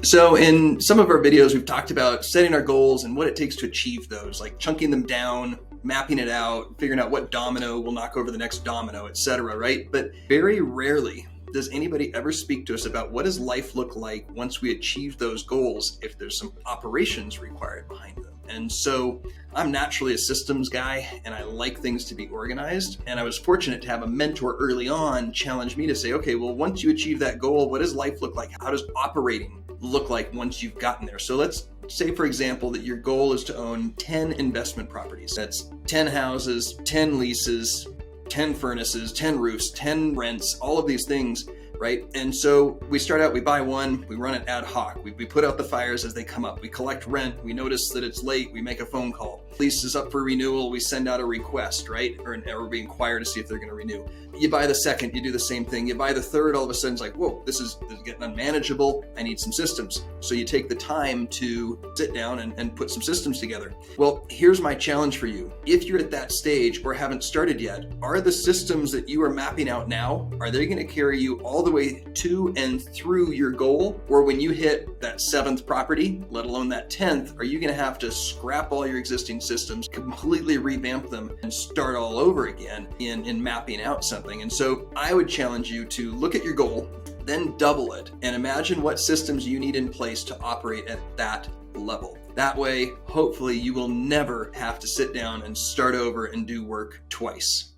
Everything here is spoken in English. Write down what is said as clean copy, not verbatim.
So in some of our videos, we've talked about setting our goals and what it takes to achieve those, like chunking them down, mapping it out, figuring out what domino will knock over the next domino, etc., right? But very rarely does anybody ever speak to us about what does life look like once we achieve those goals if there's some operations required behind them. And so I'm naturally a systems guy and I like things to be organized. And I was fortunate to have a mentor early on challenge me to say, okay, well, once you achieve that goal, what does life look like? How does operating look like once you've gotten there? So let's say, for example, that your goal is to own 10 investment properties. That's 10 houses, 10 leases, 10 furnaces, 10 roofs, 10 rents, all of these things, right? And so we start out, we buy one, we run it ad hoc. We put out the fires as they come up. We collect rent. We notice that it's late. We make a phone call. Lease is up for renewal. We send out a request, right? Or we inquire to see if they're going to renew. You buy the second, you do the same thing. You buy the third, all of a sudden it's like, whoa, this is getting unmanageable. I need some systems. So you take the time to sit down and put some systems together. Well, here's my challenge for you. If you're at that stage or haven't started yet, are the systems that you are mapping out now, are they going to carry you all the way to and through your goal? Or when you hit that 7th property, let alone that 10th, are you going to have to scrap all your existing systems, completely revamp them, and start all over again in mapping out something? And so I would challenge you to look at your goal, then double it, and imagine what systems you need in place to operate at that level. That way, hopefully, you will never have to sit down and start over and do work twice.